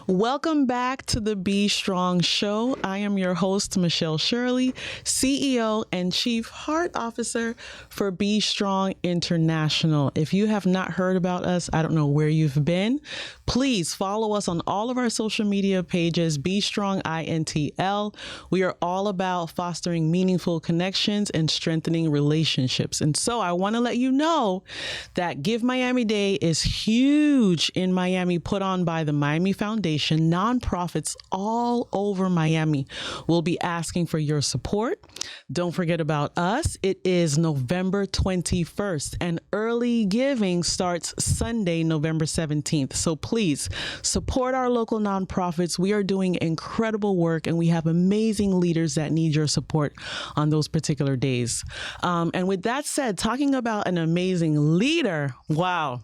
Welcome back to the Be Strong Show. I am your host, Michelle Shirley, CEO and Chief Heart Officer for Be Strong International. If you have not heard about us, I don't know where you've been. Please follow us on all of our social media pages, Be Strong Intl. We are all about fostering meaningful connections and strengthening relationships. And so I want to let you know that Give Miami Day is huge in Miami, put on by the Miami Foundation. Nonprofits all over Miami will be asking for your support. Don't forget about us. It is November 21st and early giving starts Sunday, November 17th. So please support our local nonprofits. We are doing incredible work and we have amazing leaders that need your support on those particular days. And with that said, talking about an amazing leader, wow.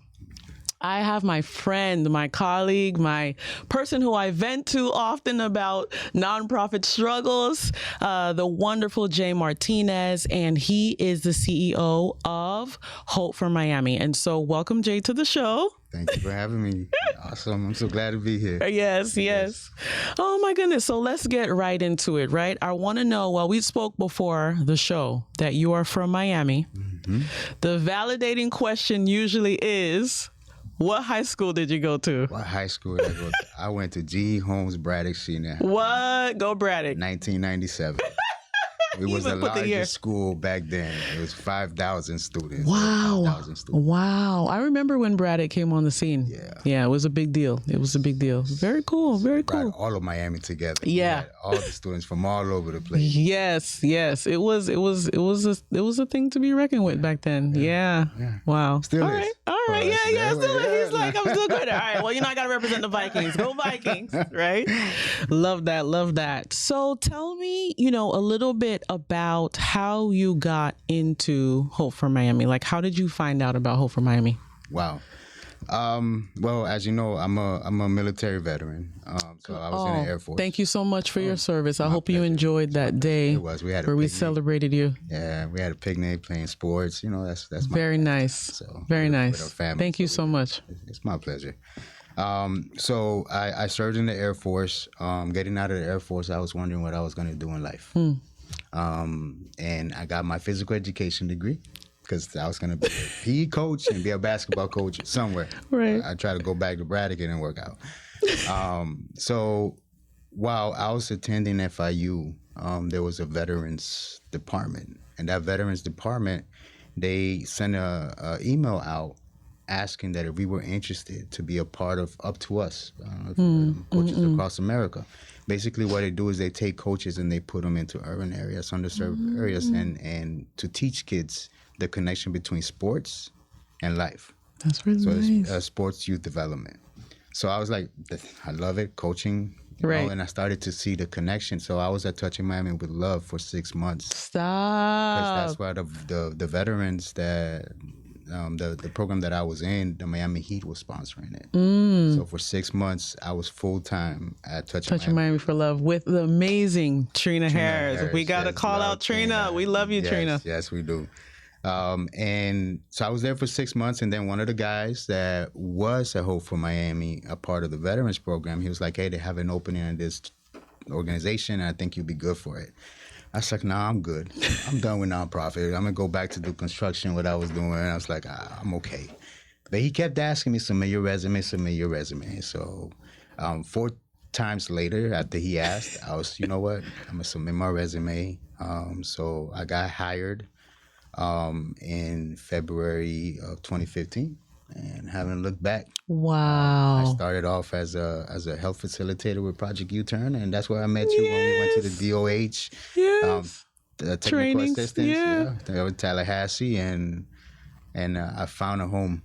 I have my friend, my colleague, my person who I vent to often about nonprofit struggles, the wonderful Josie Martinez, and he is the CEO of Hope for Miami. And so welcome, Jay, to the show. Thank you for having me. Awesome. I'm so glad to be here. Yes. Oh, my goodness. So let's get right into it, right? I want to know, well, we spoke before the show that you are from Miami. Mm-hmm. The validating question usually is, what high school did you go to? What high school did I go to? I went to G. Holmes Braddock Senior. What? Go Braddock. 1997. It was the largest school back then. It was 5,000 students. Wow. 5,000 students. Wow. I remember when Braddock came on the scene. Yeah, it was a big deal. Very cool. Brought all of Miami together. Yeah. All the students from all over the place. Yes. It was a thing to be reckoned with back then. Yeah. Wow. Still all is. Right. Yeah. Still is. He's like, I'm still good. All right. Well, I got to represent the Vikings. Go Vikings. Right. Love that. So tell me, a little bit about how you got into Hope for Miami. Like, how did you find out about Hope for Miami? Wow. Well, as you know, I'm a military veteran. So I was in the Air Force. Thank you so much for your service. I hope you enjoyed that day. It was. We celebrated you. Yeah, we had a picnic, playing sports. That's my very nice. So very nice. With our family. Thank you so much. It's my pleasure. So I served in the Air Force. Getting out of the Air Force, I was wondering what I was going to do in life. And I got my physical education degree because I was going to be a PE coach and be a basketball coach somewhere. Right. I tried to go back to Braddock and it didn't work out. So while I was attending FIU, there was a veterans department. And that veterans department, they sent a email out asking that if we were interested to be a part of Up to Us, coaches across America. Basically what they do is they take coaches and they put them into urban areas, underserved areas, and to teach kids the connection between sports and life. That's really nice. So it's sports youth development. So I was like, I love it, coaching. Right. And I started to see the connection. So I was at Touching Miami with Love for 6 months. Stop. Because that's why the veterans that the program that I was in, the Miami Heat was sponsoring it. So for 6 months, I was full-time at Touching Miami for Love with the amazing Trina Harris. We got to call out Trina. We love you, Trina. Yes, we do. And so I was there for 6 months, and then one of the guys that was at Hope for Miami, a part of the veterans program, he was like, hey, they have an opening in this organization, and I think you'd be good for it. I was like, nah, I'm good. I'm done with nonprofit. I'm going to go back to do construction, what I was doing. And I was like, I'm okay. But he kept asking me, submit your resume. So 4 times later, after he asked, I was, you know what? I'm going to submit my resume. So I got hired in February of 2015 and haven't looked back. Wow. I started off as a health facilitator with Project U-Turn, and that's where I met you when we went to the DOH. The technical Trainings, assistance. There was Tallahassee, and I found a home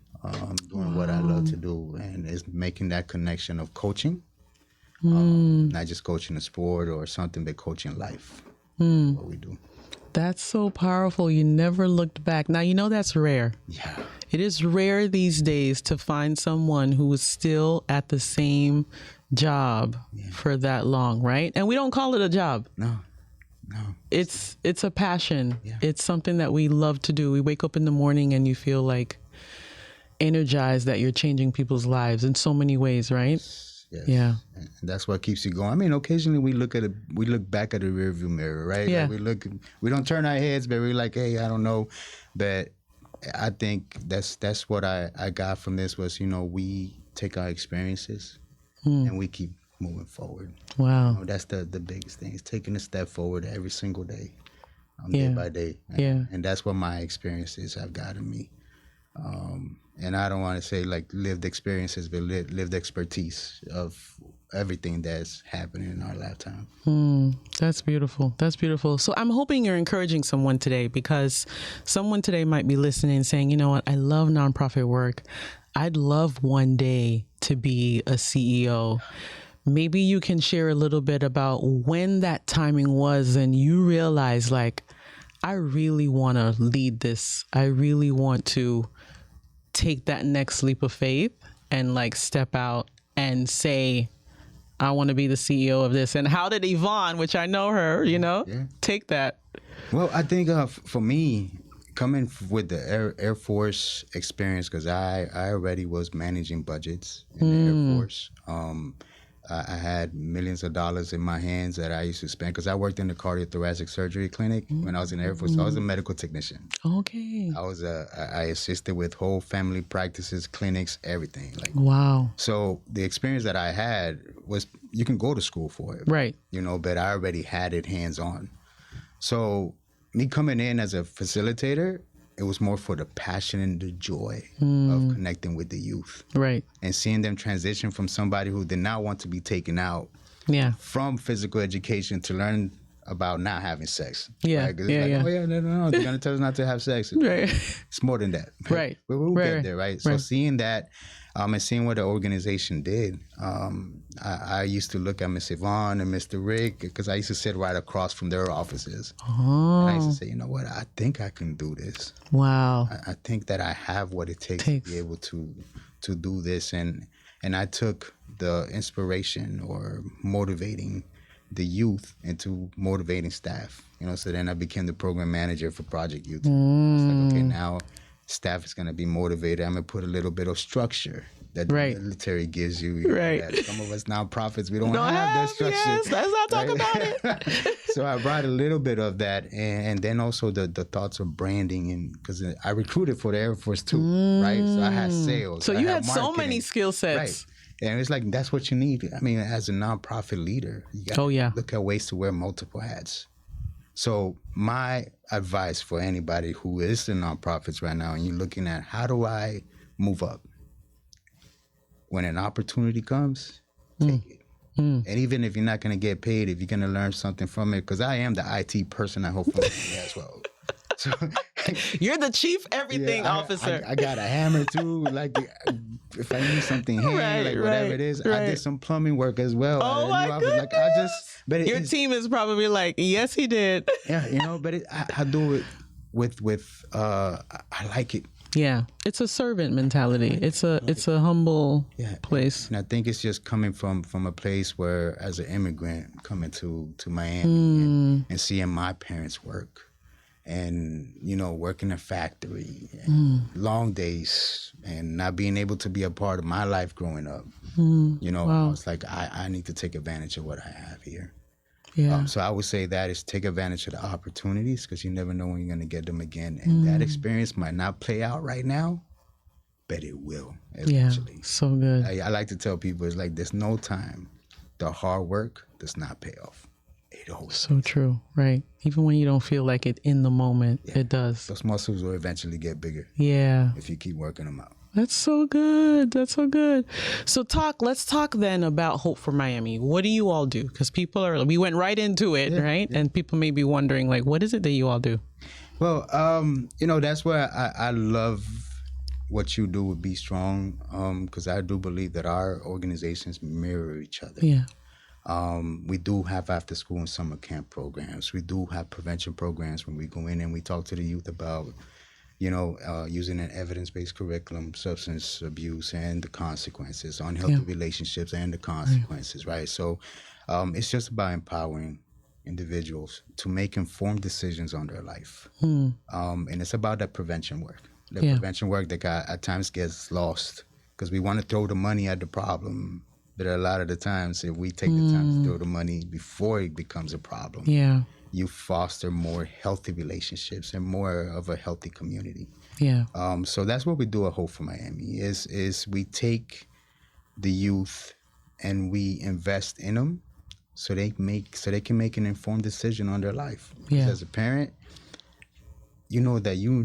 doing what I love to do, and it's making that connection of coaching, not just coaching a sport or something, but coaching life. What we do. That's so powerful. You never looked back. Now, that's rare. Yeah. It is rare these days to find someone who is still at the same job for that long, right? And we don't call it a job. No. It's a passion. Yeah. It's something that we love to do. We wake up in the morning and you feel like energized that you're changing people's lives in so many ways, right? Yes. Yeah. And that's what keeps you going. I mean, occasionally we look back at the rearview mirror, right? Yeah. Like we don't turn our heads, but we're like, hey, I don't know. But I think that's what I got from this was, we take our experiences and we keep moving forward. Wow. That's the biggest thing. Is taking a step forward every single day, Yeah. day by day. Yeah. And that's what my experiences have gotten me. And I don't want to say like lived experiences, but lived expertise of everything that's happening in our lifetime. That's beautiful. That's beautiful. So I'm hoping you're encouraging someone today, because someone today might be listening and saying, you know what, I love nonprofit work. I'd love one day to be a CEO. Maybe you can share a little bit about when that timing was and you realize, like, I really want to lead this. I really want to take that next leap of faith and like step out and say, I want to be the CEO of this. And how did Yvonne, which I know her, take that? Well, I think for me, coming with the Air Force experience, because I already was managing budgets in the Air Force. I had millions of dollars in my hands that I used to spend because I worked in the cardiothoracic surgery clinic when I was in the Air Force. So I was a medical technician. Okay. I assisted with whole family practices, clinics, everything. Wow. So the experience that I had was, you can go to school for it. Right. But I already had it hands on. So me coming in as a facilitator, it was more for the passion and the joy of connecting with the youth. Right. And seeing them transition from somebody who did not want to be taken out from physical education to learn about not having sex. Yeah. Right? Yeah. Oh, yeah, no, they're going to tell us not to have sex. Right. It's more than that. Right. But we'll get there, right? So seeing that and seeing what the organization did, I used to look at Miss Yvonne and Mr. Rick, because I used to sit right across from their offices. Oh. And I used to say, you know what, I think I can do this. Wow. I think that I have what it takes to be able to do this. And I took the inspiration or motivating the youth into motivating staff. So then I became the program manager for Project Youth. It's like, okay, now staff is going to be motivated. I'm going to put a little bit of structure that the military gives you. That some of us nonprofits, we don't have that structure. Yes, let's not talk about it. So I brought a little bit of that, and then also the thoughts of branding, and because I recruited for the Air Force too, right? So I had sales. So you had marketing. So many skill sets. Right. And it's like, that's what you need. I mean, as a nonprofit leader, you got to look at ways to wear multiple hats. So my advice for anybody who is in nonprofits right now, and you're looking at, how do I move up? When an opportunity comes, take it. And even if you're not going to get paid, if you're going to learn something from it, because I am the IT person at Hope as well. So you're the chief everything officer. I got a hammer too. Like, if I need something handy, whatever it is, I did some plumbing work as well. Oh my goodness! But your team is probably like, yes, he did. Yeah, but I do it with I like it. Yeah, it's a servant mentality. It's a humble place. And I think it's just coming from a place where, as an immigrant, coming to Miami and seeing my parents work. And, work in a factory, and long days, and not being able to be a part of my life growing up. Wow. It's like, I need to take advantage of what I have here. Yeah. So I would say that is take advantage of the opportunities, because you never know when you're going to get them again. And that experience might not play out right now, but it will eventually. Yeah, so good. I like to tell people, it's like, there's no time the hard work does not pay off. So true, right? Even when you don't feel like it in the moment, it does. Those muscles will eventually get bigger. Yeah. If you keep working them out. That's so good. That's so good. So let's talk then about Hope for Miami. What do you all do? Because we went right into it, right? Yeah. And people may be wondering, like, what is it that you all do? Well, that's where I love what you do with Be Strong, because I do believe that our organizations mirror each other. Yeah. We do have after school and summer camp programs. We do have prevention programs when we go in and we talk to the youth about, using an evidence-based curriculum, substance abuse and the consequences, unhealthy relationships and the consequences, right? So it's just about empowering individuals to make informed decisions on their life. And it's about that prevention work. Prevention work that at times gets lost because we want to throw the money at the problem But a lot of the times, if we take the time to throw the money before it becomes a problem, Yeah. you foster more healthy relationships and more of a healthy community. Yeah. So that's what we do at Hope for Miami is we take the youth and we invest in them so they can make an informed decision on their life. Yeah. As a parent, you know that you're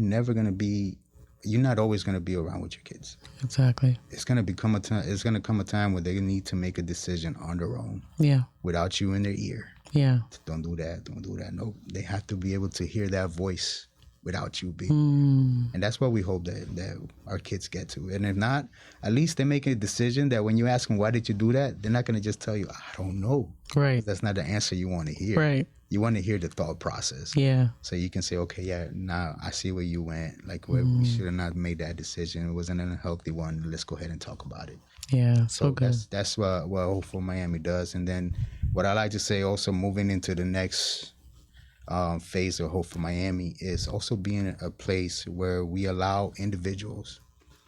not always going to be around with your kids. Exactly. It's going to come a time where they need to make a decision on their own. Yeah. Without you in their ear. Yeah. Don't do that. No, they have to be able to hear that voice without you being. And that's what we hope that our kids get to. And if not, at least they make a decision that when you ask them, why did you do that? They're not going to just tell you, I don't know. Right. That's not the answer you want to hear. Right. You want to hear the thought process. Yeah. So you can say, okay, yeah, now I see where you went. Like, we should have not made that decision. It wasn't a healthy one. Let's go ahead and talk about it. Yeah, so good. That's what Hope for Miami does. And then what I like to say also moving into the next phase of Hope for Miami is also being a place where we allow individuals,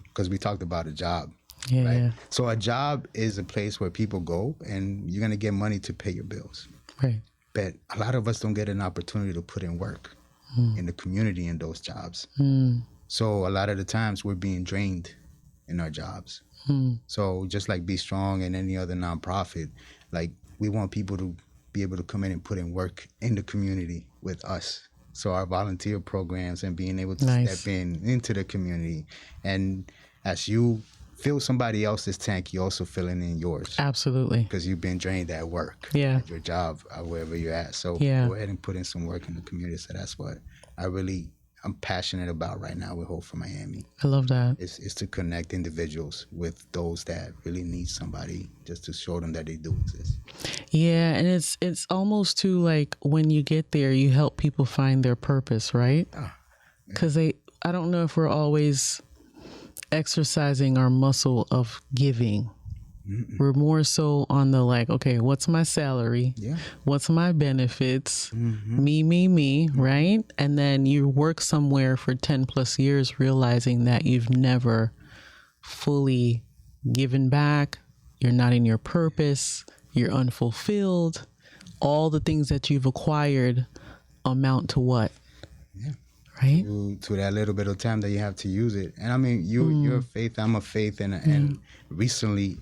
because we talked about a job. Yeah, right? yeah. So a job is a place where people go and you're going to get money to pay your bills. Right. But a lot of us don't get an opportunity to put in work in the community in those jobs. So a lot of the times we're being drained in our jobs. So just like Be Strong and any other nonprofit, like we want people to be able to come in and put in work in the community with us. So our volunteer programs and being able to step into the community. And as you fill somebody else's tank, you're also filling in yours. Absolutely. Because you've been drained at work, at your job, wherever you're at. So go ahead and put in some work in the community. So that's what I'm passionate about right now with Hope for Miami. I love that. Is to connect individuals with those that really need somebody just to show them that they do exist. Yeah, and it's almost too like when you get there, you help people find their purpose, right? Because I don't know if we're always exercising our muscle of giving. We're more so on the like, okay, what's my salary? Yeah. What's my benefits? Me, right? And then you work somewhere for 10 plus years realizing that you've never fully given back. You're not in your purpose. You're unfulfilled. All the things that you've acquired amount to what? Yeah. Right? To that little bit of time that you have to use it. And I mean, you're a faith, I'm a faith. And recently,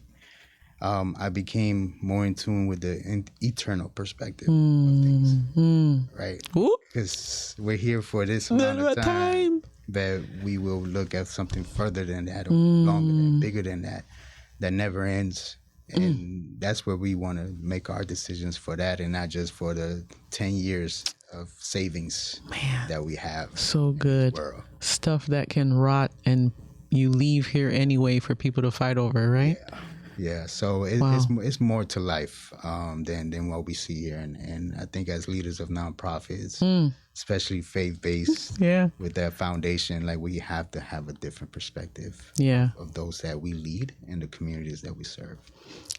I became more in tune with the eternal perspective of things, right? Because we're here for this amount of time, but we will look at something further than that, or longer than, bigger than that never ends. And that's where we want to make our decisions for that, and not just for the 10 years of savings that we have. So good. Stuff that can rot and you leave here anyway for people to fight over, right? Yeah, so it's more to life than what we see here, and I think as leaders of nonprofits, especially faith-based, with that foundation, like we have to have a different perspective of those that we lead and the communities that we serve.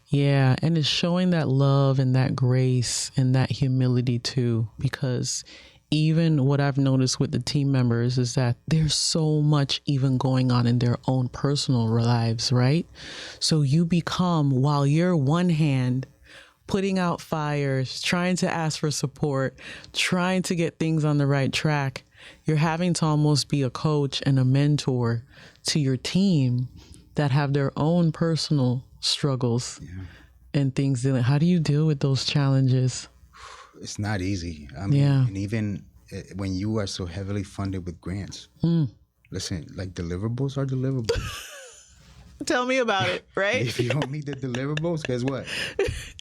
Yeah, and it's showing that love and that grace and that humility too, because even what I've noticed with the team members is that there's so much even going on in their own personal lives, right? So you become, while you're one hand putting out fires, trying to ask for support, trying to get things on the right track, you're having to almost be a coach and a mentor to your team that have their own personal struggles and things. How do you deal with those challenges? It's not easy. I mean, and even when you are so heavily funded with grants, listen, like deliverables are deliverables. Tell me about it, right? If you don't meet the deliverables, guess what?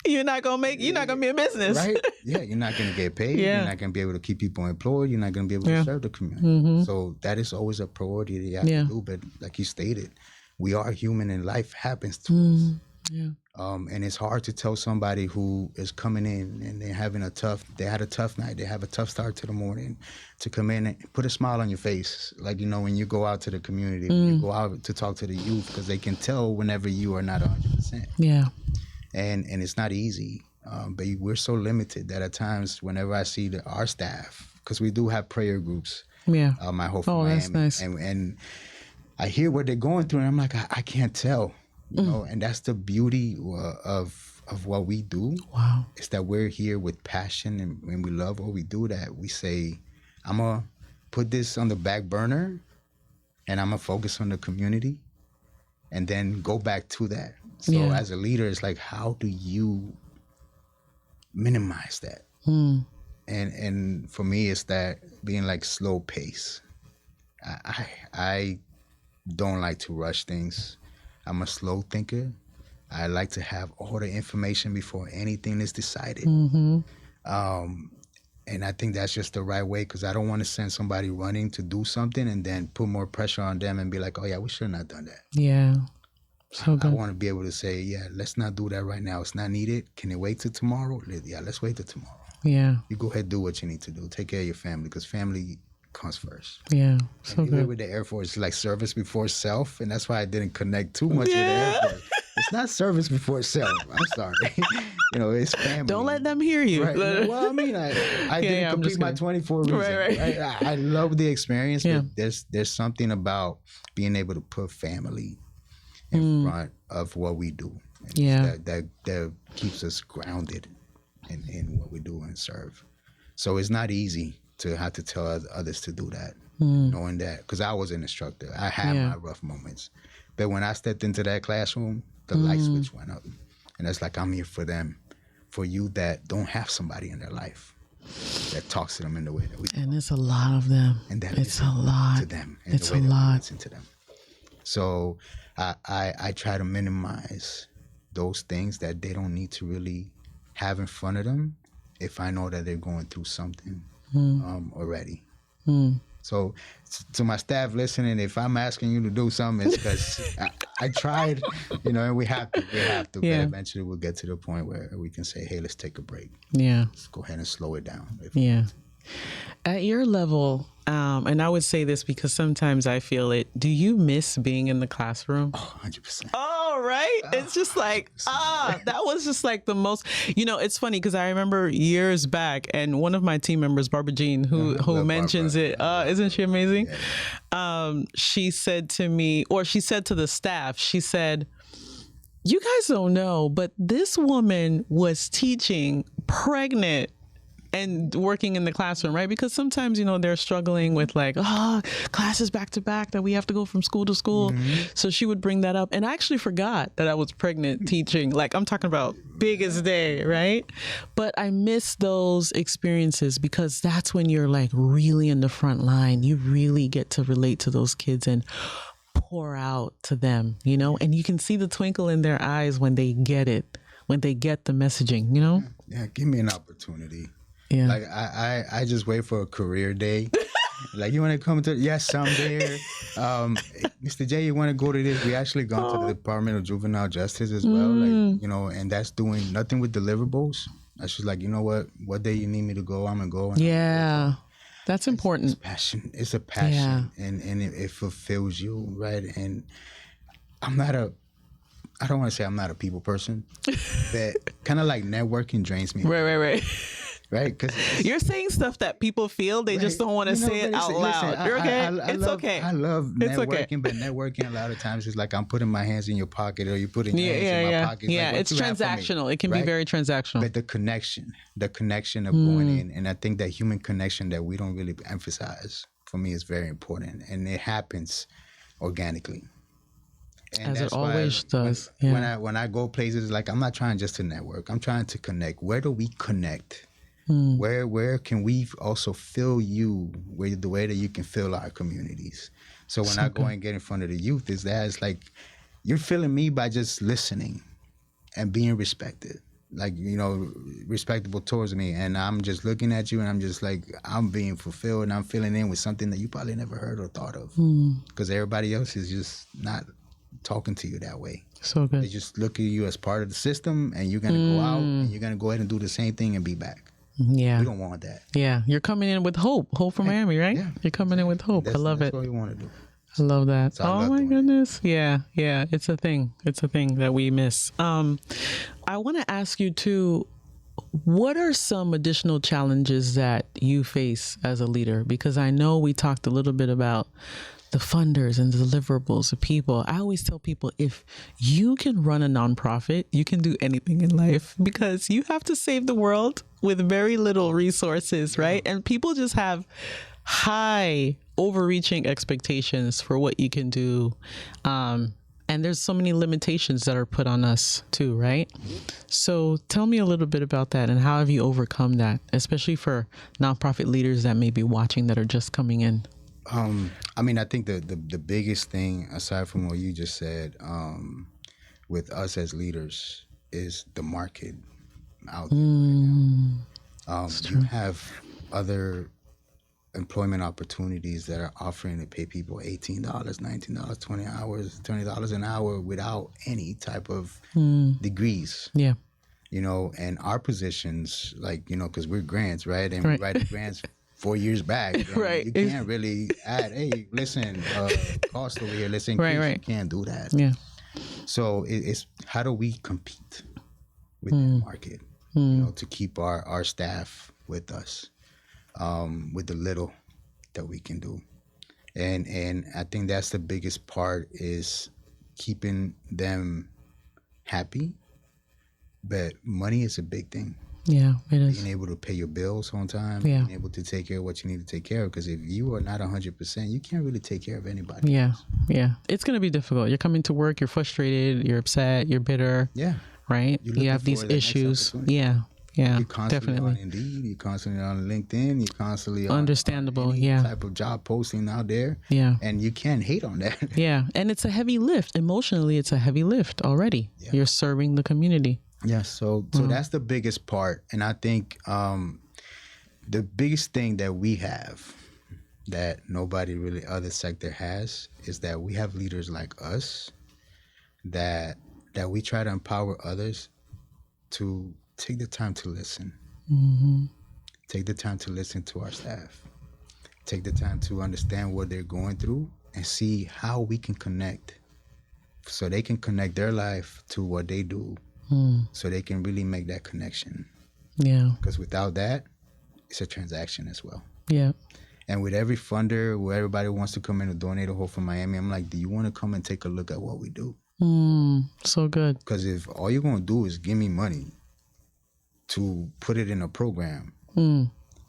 You're not gonna be a business, right? Yeah, you're not gonna get paid. You're not gonna be able to keep people employed. You're not gonna be able to serve the community. So that is always a priority that you have to do. But like you stated, we are human, and life happens to us. And it's hard to tell somebody who is coming in and they had a tough night, they have a tough start to the morning, to come in and put a smile on your face. Like, when you go out to the community, when you go out to talk to the youth, because they can tell whenever you are not 100%. Yeah. And it's not easy. But we're so limited that at times, whenever I see our staff, because we do have prayer groups. Yeah. My Hope for Miami. That's nice. And I hear what they're going through, and I'm like, I can't tell. you know, and that's the beauty of what we do. Wow. Is that we're here with passion, and when we love what we do, that we say, I'm going to put this on the back burner and I'm going to focus on the community and then go back to that. So as a leader, it's like, how do you minimize that? And for me, it's that being like slow pace. I don't like to rush things. I'm a slow thinker. I like to have all the information before anything is decided. And I think that's just the right way, because I don't want to send somebody running to do something and then put more pressure on them and be like, oh yeah, we should have not done that. Yeah. So good. I want to be able to say, yeah, let's not do that right now. It's not needed. Can it wait till tomorrow? Yeah, let's wait till tomorrow. Yeah. You go ahead, do what you need to do. Take care of your family, because family comes first. Yeah. So good. With the Air Force, it's like service before self, and that's why I didn't connect too much with the Air Force. It's not service before self. I'm sorry. You know, it's family. Don't let them hear you. Right. Well, I mean, I didn't complete my 24 reason. Right. I love the experience, but there's something about being able to put family in front of what we do. That keeps us grounded in what we do and serve. So it's not easy to have to tell others to do that, knowing that, because I was an instructor. I had my rough moments. But when I stepped into that classroom, the light switch went up. And it's like, I'm here for them, for you that don't have somebody in their life that talks to them in the way that we do. And it's a lot of them. And that it's a lot to them. It's a lot. Listen to them. So I try to minimize those things that they don't need to really have in front of them if I know that they're going through something already. So to my staff listening, if I'm asking you to do something, it's because I tried, you know, and we have to. But eventually we'll get to the point where we can say, hey, let's take a break. Yeah. Let's go ahead and slow it down. At your level, and I would say this because sometimes I feel it, do you miss being in the classroom? Oh, 100%. Oh, right? It's just like, that was just like the most, you know, it's funny because I remember years back, and one of my team members, Barbara Jean, who mentions Barbara. Isn't she amazing? She said to me, or she said to the staff, she said, you guys don't know, but this woman was teaching pregnant and working in the classroom, right? Because sometimes, you know, they're struggling with like, classes back to back that we have to go from school to school. So she would bring that up. And I actually forgot that I was pregnant teaching. Like, I'm talking about biggest day, right? But I miss those experiences because that's when you're like really in the front line. You really get to relate to those kids and pour out to them, you know? And you can see the twinkle in their eyes when they get it, when they get the messaging, you know? Yeah, give me an opportunity. Yeah. Like I just wait for a career day. Like, you want to come to? Yes, I'm there. Mr. J, you want to go to this? We actually gone to the Department of Juvenile Justice as well. Like, you know, and that's doing nothing with deliverables. That's just like, you know what day you need me to go, I'm gonna go. And that's important. It's passion. It's a passion, and it fulfills you, right? And I don't want to say I'm not a people person, but kind of like networking drains me. Right. Right, because you're saying stuff that people feel, they just don't want to say it out loud. You're okay. It's okay. I love networking, but networking a lot of times is like I'm putting my hands in your pocket, or you're putting your hands in my pocket. Yeah, like, it's transactional. It can be very transactional. But the connection of going in, and I think that human connection that we don't really emphasize, for me, is very important, and it happens organically. And as it always does. When I go places, like, I'm not trying just to network. I'm trying to connect. Where do we connect? Where can we also fill you with the way that you can fill our communities? So when I go and get in front of the youth, it's like you're filling me by just listening and being respected, like, you know, respectable towards me, and I'm just looking at you and I'm just like, I'm being fulfilled and I'm filling in with something that you probably never heard or thought of, because everybody else is just not talking to you that way. So good. They just look at you as part of the system, and you're gonna go out and you're gonna go ahead and do the same thing and be back. Yeah, we don't want that. Yeah, you're coming in with hope for Miami, right? Yeah, you're coming in with hope. I love it. That's what we want to do. I love that. Oh my goodness. Yeah. It's a thing. It's a thing that we miss. I want to ask you too, what are some additional challenges that you face as a leader? Because I know we talked a little bit about the funders and the deliverables, the people. I always tell people, if you can run a nonprofit, you can do anything in life, because you have to save the world with very little resources, right? And people just have high overreaching expectations for what you can do. And there's so many limitations that are put on us too, right? So tell me a little bit about that, and how have you overcome that, especially for nonprofit leaders that may be watching that are just coming in? I mean, I think the biggest thing, aside from what you just said, with us as leaders, is the market out there right now. You have other employment opportunities that are offering to pay people $18, $19, 20 hours, $20 an hour without any type of degrees. Yeah. You know, and our positions, like, you know, because we're grants, right? And we write the grants 4 years back. Right. You can't really add, hey, listen, cost over here, let's increase. Right. You can't do that. Yeah. So it's how do we compete with that market, you know, to keep our staff with us, with the little that we can do. And I think that's the biggest part, is keeping them happy. But money is a big thing. Yeah, it is. Being able to pay your bills on time, Yeah. being able to take care of what you need to take care of. Because if you are not 100%, you can't really take care of anybody. Yeah, else. yeah. It's going to be difficult. You're coming to work, you're frustrated, you're upset, you're bitter. Yeah. Right? You're You have looking these for the next issues. opportunity. Yeah, yeah, You're constantly on definitely. Indeed, you're constantly on LinkedIn, you're constantly on Understandable, any yeah. type of job posting out there. Yeah. And you can't hate on that. Yeah, and it's a heavy lift. Emotionally, it's a heavy lift already. Yeah. You're serving the community. Yeah, so that's the biggest part. And I think the biggest thing that we have that nobody really other sector has is that we have leaders like us that we try to empower others to take the time to listen. Take the time to listen to our staff. Take the time to understand what they're going through and see how we can connect, so they can connect their life to what they do, so they can really make that connection. Yeah, Because without that, it's a transaction as well. yeah, And with every funder, where everybody wants to come in and donate a Hope for Miami, I'm like, do you want to come and take a look at what we do? so good. Because if all you're going to do is give me money to put it in a program,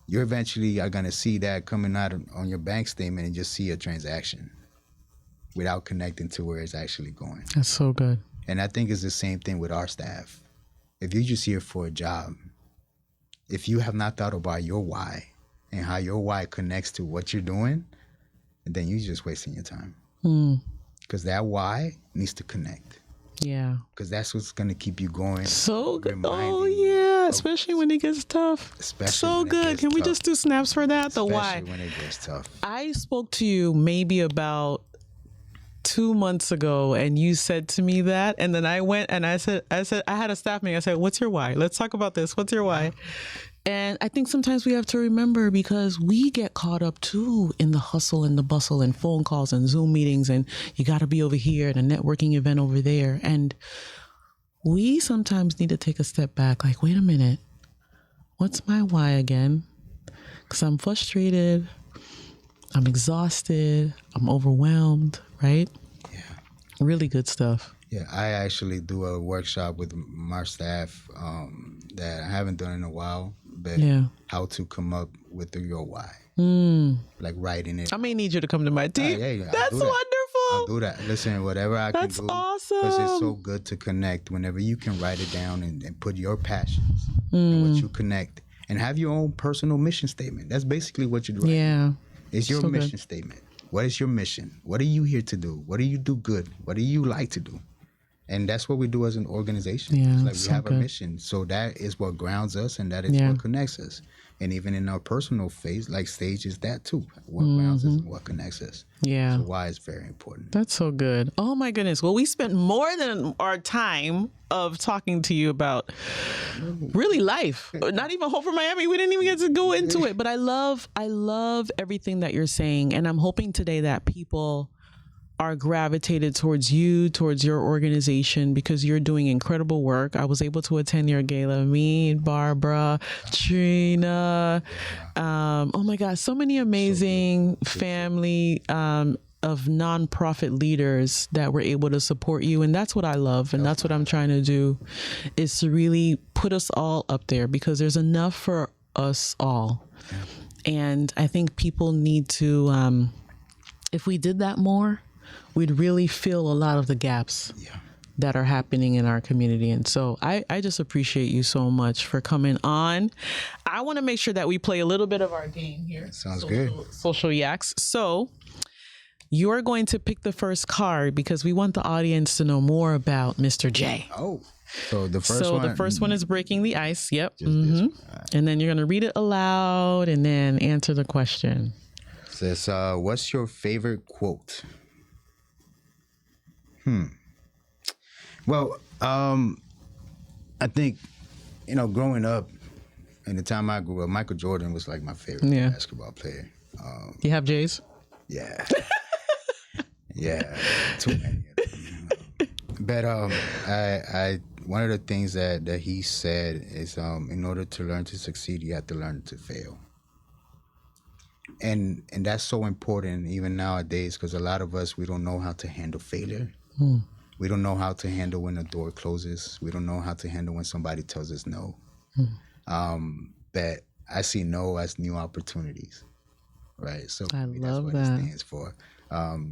you're eventually are going to see that coming out on your bank statement and just see a transaction without connecting to where it's actually going. That's so good. And I think it's the same thing with our staff. If you're just here for a job, if you have not thought about your why and how your why connects to what you're doing, then you're just wasting your time. Because that why needs to connect. Yeah. Because that's what's going to keep you going. So good. reminding Oh, you yeah. of- Especially when it gets tough. Especially So when it good. gets Can we tough. just do snaps for that? The why. Especially when it gets tough. I spoke to you maybe about 2 months ago, and you said to me that, and then I went and I said I had a staff meeting. I said, what's your why? Let's talk about this. What's your why? And I think sometimes we have to remember, because we get caught up too in the hustle and the bustle and phone calls and Zoom meetings, and you got to be over here and a networking event over there. And we sometimes need to take a step back, like, wait a minute, what's my why again? Because I'm frustrated, I'm exhausted, I'm overwhelmed, right? Yeah. Really good stuff. Yeah, I actually do a workshop with my staff that I haven't done in a while, but Yeah. how to come up with your why. Like writing it. I may need you to come to my team. yeah, I'll That's do that. wonderful. I'll do that. Listen, whatever I That's can do. Because it's so awesome. good to connect. Whenever you can write it down and put your passions and what you connect and have your own personal mission statement. That's basically what you're doing. Yeah. It's your So good. mission statement. What is your mission? What are you here to do? What do you do good? What do you like to do? And that's what we do as an organization. Yeah, It's like so we have good. a mission. So that is what grounds us, and that is Yeah. what connects us. And even in our personal phase, like stage is that too. What grounds us and what connects us. Yeah. So why is very important. That's so good. Oh my goodness. Well, we spent more than our time of talking to you about really life. Not even Hope for Miami. We didn't even get to go into it. But I love everything that you're saying. And I'm hoping today that people are gravitated towards you, towards your organization, because you're doing incredible work. I was able to attend your gala. Me, Barbara, Trina. Oh my God, so many amazing family of nonprofit leaders that were able to support you. And that's what I love. And that's what I'm trying to do, is to really put us all up there, because there's enough for us all. And I think people need to, if we did that more, we'd really fill a lot of the gaps that are happening in our community. And so I just appreciate you so much for coming on. I want to make sure that we play a little bit of our game here. Sounds good. Social Yaks. So you're going to pick the first card, because we want the audience to know more about Mr. J. Oh, so the first one is breaking the ice. Yep. Right. And then you're going to read it aloud and then answer the question. It says, what's your favorite quote? Well, I think, growing up, in the time I grew up, Michael Jordan was like my favorite basketball player. You have J's? Yeah. Yeah. Too many of them. But I one of the things that he said is, in order to learn to succeed, you have to learn to fail. And that's so important even nowadays, because a lot of us, we don't know how to handle failure. We don't know how to handle when a door closes. We don't know how to handle when somebody tells us no. But I see no as new opportunities, right? So I love that's what it stands for.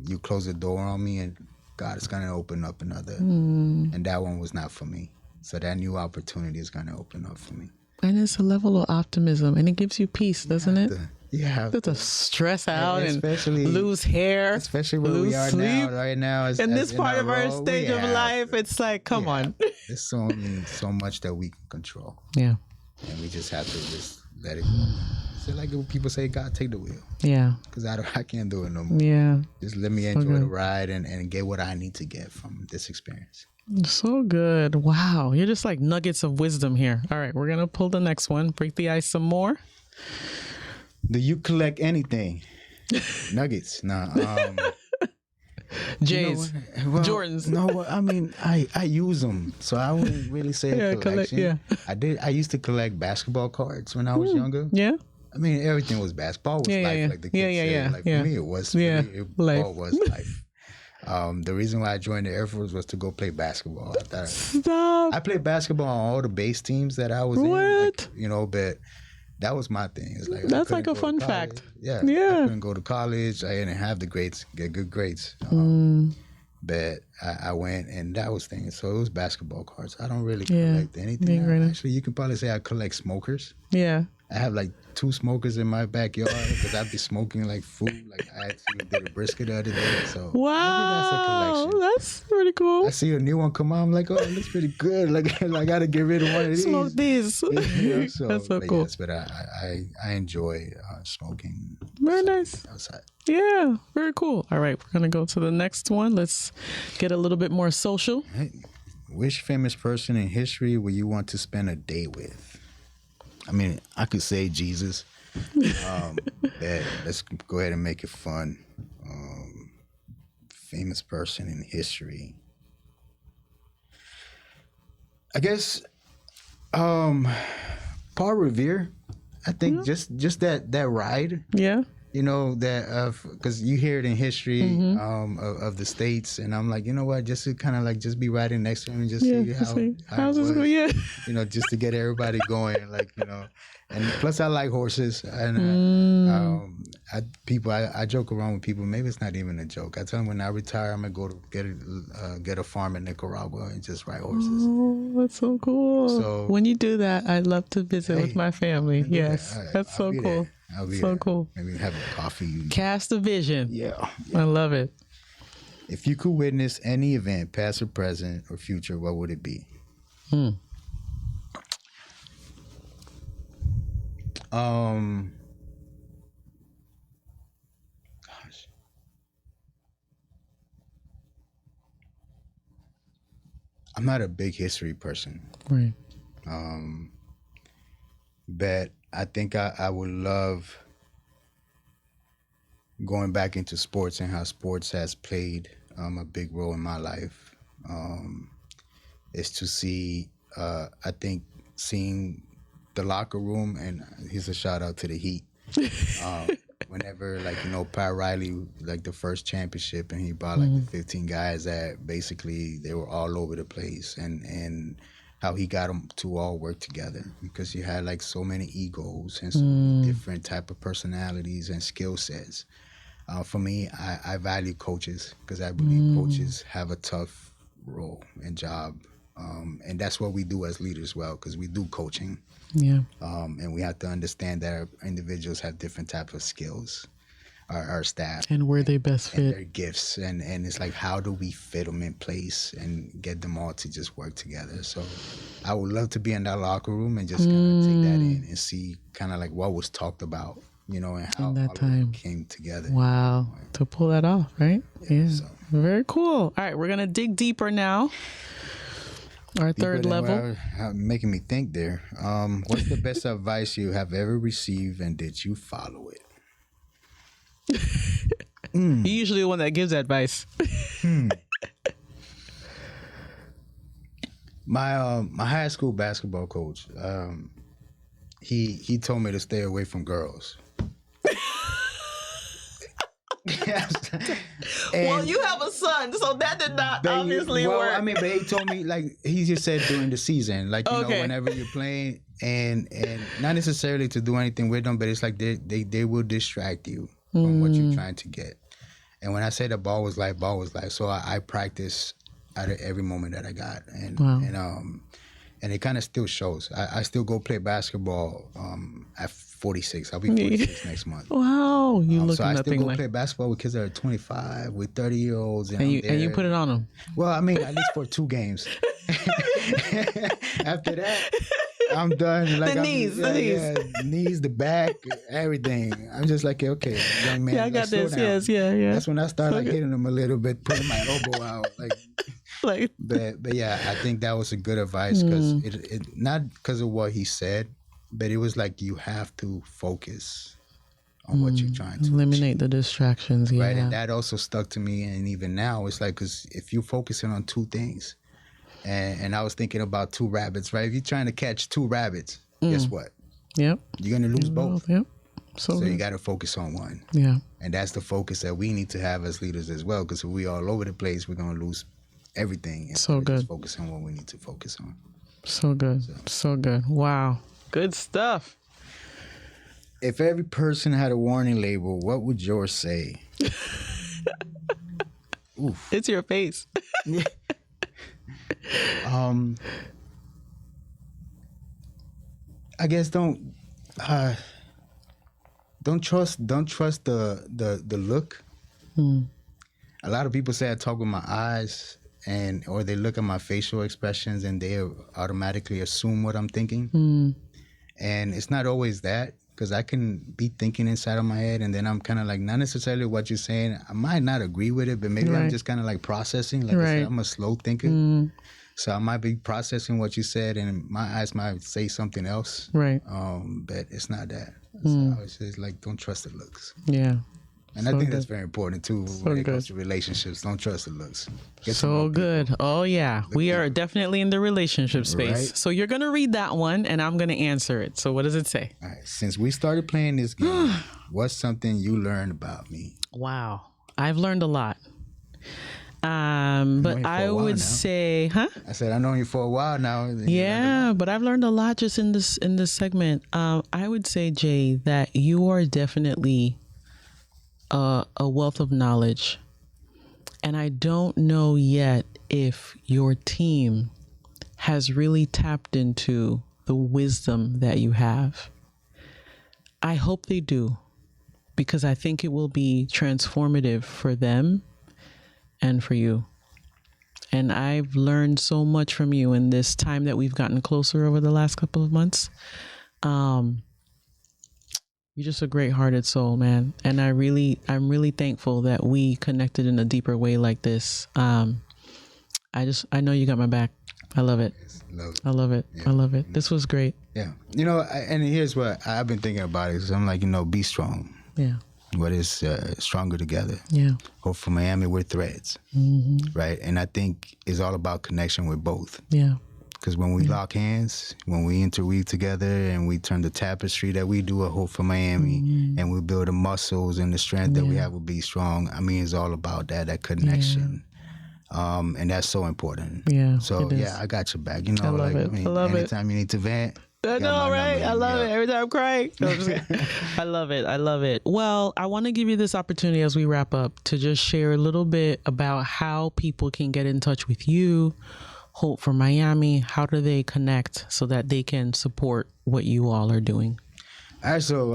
You close the door on me, and God is going to open up another. And that one was not for me. So that new opportunity is going to open up for me. And it's a level of optimism, and it gives you peace, doesn't it? You have to stress out and especially lose hair, especially where we are sleep. Now, right now. In this part of our stage of life, it's like, come on. There's so much that we can control. Yeah. And we just have to just let it go. So like people say, God, take the wheel. Yeah. Because I can't do it no more. Yeah. Just let me enjoy the ride and get what I need to get from this experience. So good. Wow. You're just like nuggets of wisdom here. All right. We're going to pull the next one. Break the ice some more. Do you collect anything? Nuggets. Nah. J's. Jordans. No, I mean, I use them. So I wouldn't really say a collection. I used to collect basketball cards when I was younger. Yeah. I mean, everything was basketball was life, like the kids say. Like for me, it was ball was life. The reason why I joined the Air Force was to go play basketball. Stop. I played basketball on all the base teams that I was in. Like, but that was my thing. It's like that's like a fun fact. Yeah. I couldn't go to college. I didn't have the grades, get good grades. But I went, and that was thing. So it was basketball cards. I don't really collect anything. Actually, you could probably say I collect smokers. Yeah. I have like 2 smokers in my backyard because I'd be smoking like food. Like I actually did a brisket the other day. So wow, maybe that's a collection. That's pretty cool. I see a new one come out. I'm like, oh, it looks pretty good. Like I got to get rid of one of these. Smoke these. So, that's so cool. Yes, but I enjoy smoking. Very nice. Outside. Yeah, very cool. All right, we're going to go to the next one. Let's get a little bit more social. Right. Which famous person in history would you want to spend a day with? I mean, I could say Jesus. Let's go ahead and make it fun. Famous person in history. I guess Paul Revere. I think just that ride. Yeah. That because you hear it in history of the states, and I'm like, you know what, just to kind of like just be riding next to him and just see how's this going, just to get everybody going, and plus I like horses, and I joke around with people. Maybe it's not even a joke. I tell them when I retire, I'm gonna go to get a farm in Nicaragua and just ride horses. Oh, that's so cool. So when you do that, I'd love to visit with my family. Yes, that's so cool. I'll be so there. Cool. Maybe have a coffee. Cast a vision. Yeah. I love it. If you could witness any event, past or present or future, what would it be? I'm not a big history person. Right. But I think I would love going back into sports and how sports has played a big role in my life. Is to see, I think, seeing the locker room, and here's a shout out to the Heat. whenever, like, Pat Riley, like the first championship, and he brought like the 15 guys that basically they were all over the place, and how he got them to all work together, because you had like so many egos and so many different type of personalities and skill sets. For me, I value coaches, because I believe coaches have a tough role and job, and that's what we do as leaders, well, because we do coaching. Yeah. And we have to understand that our individuals have different types of skills, our staff, And where they best and fit. their gifts, and it's like, how do we fit them in place and get them all to just work together? So I would love to be in that locker room and just kind of take that in and see kind of like what was talked about, and how In that all time. of it came together. Wow. To pull that off, right? Yeah. So. Very cool. All right, we're going to dig deeper now. Our third level. Making me think there. What's the best advice you have ever received, and did you follow it? You're usually the one that gives advice. My high school basketball coach, he told me to stay away from girls. Well, you have a son, so that did not obviously work. I mean, but he told me, like, he just said during the season, like, whenever you're playing, and not necessarily to do anything with them, but it's like they will distract you from what you're trying to get. And when I say the ball was life, so I practice at every moment that I got, and it kind of still shows. I still go play basketball at 46. I'll be 46 next month. Wow, you look so I still nothing go like. play basketball with kids that are 25, with 30-year-olds, And you put it on them. Well, I mean, at least for 2 games. After that, I'm done. Like, the knees. Knees, the back, everything. I'm just like, okay, young man. Yeah, I got this. Yes, yeah. That's when I start like hitting them a little bit, putting my elbow out, like. But yeah, I think that was a good advice, because it not because of what he said, but it was like, you have to focus on what you're trying to eliminate achieve. the distractions. Yeah, right, and that also stuck to me, and even now it's like, because if you're focusing on 2 things, and I was thinking about 2 rabbits, right? If you're trying to catch 2 rabbits, guess what? Yep. You're gonna lose both. Yep. So you got to focus on one. Yeah. And that's the focus that we need to have as leaders as well, because if we all over the place, we're gonna lose everything. And so good. Just focus on what we need to focus on. So good. So good. Wow. Good stuff. If every person had a warning label, what would yours say? Oof. It's your face. I guess don't trust the look. A lot of people say I talk with my eyes, or they look at my facial expressions and they automatically assume what I'm thinking. And it's not always that, because I can be thinking inside of my head, and then I'm kind of like, not necessarily what you're saying. I might not agree with it, but maybe I'm just kind of like processing. Like I said, I'm a slow thinker. So I might be processing what you said, and my eyes might say something else. Right. But it's not that. So it's just like, don't trust the looks. Yeah. And I think that's very important too when it comes to relationships. Don't trust the looks. So good. Oh yeah. We are definitely in the relationship space. Right. So you're going to read that one and I'm going to answer it. So what does it say? All right. Since we started playing this game, what's something you learned about me? Wow. I've learned a lot. But I would say, I said, I know you for a while now. Yeah, but I've learned a lot just in this segment. I would say, Jay, that you are definitely a wealth of knowledge. And I don't know yet if your team has really tapped into the wisdom that you have. I hope they do, because I think it will be transformative for them and for you. And I've learned so much from you in this time that we've gotten closer over the last couple of months. You're just a great-hearted soul, man. And I'm really thankful that we connected in a deeper way like this. I know you got my back. I love it. I love it. Yeah. I love it. This was great. Yeah. And here's what I've been thinking about it. I'm like, be strong. Yeah. What is stronger together? Yeah. Hope for Miami, we're threads. Mm-hmm. Right. And I think it's all about connection with both. Yeah. Because when we lock hands, when we interweave together and we turn the tapestry that we do at Hope for Miami, and we build the muscles and the strength that we have with Be Strong, I mean, it's all about that connection. And that's so important. Yeah. So, I got your back. You know, I love it. I love anytime you need to vent. I know, right? I love it. Every time I'm crying. No, I'm just kidding. I love it. I love it. Well, I want to give you this opportunity as we wrap up to just share a little bit about how people can get in touch with you, Hope for Miami. How do they connect so that they can support what you all are doing? All right, so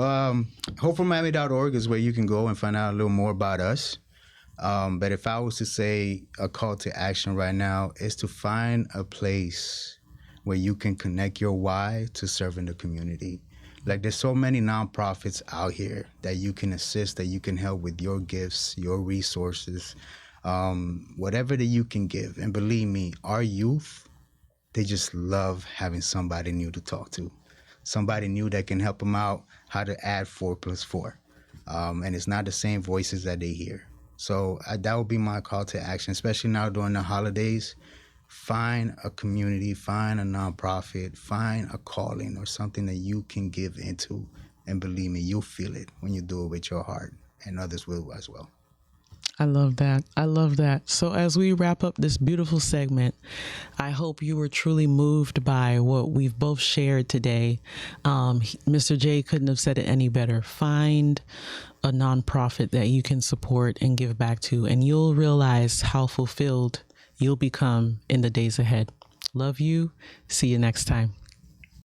hopeformiami.org is where you can go and find out a little more about us. But if I was to say a call to action right now, is to find a place where you can connect your why to serving the community. Like, there's so many nonprofits out here that you can assist, that you can help with your gifts, your resources, whatever that you can give. And believe me, our youth, they just love having somebody new to talk to, somebody new that can help them out how to add 4+4. And it's not the same voices that they hear. So that would be my call to action, especially now during the holidays. Find a community, find a nonprofit, find a calling or something that you can give into. And believe me, you'll feel it when you do it with your heart, and others will as well. I love that. I love that. So as we wrap up this beautiful segment, I hope you were truly moved by what we've both shared today. Mr. J couldn't have said it any better. Find a nonprofit that you can support and give back to, and you'll realize how fulfilled you'll become in the days ahead. Love you. See you next time.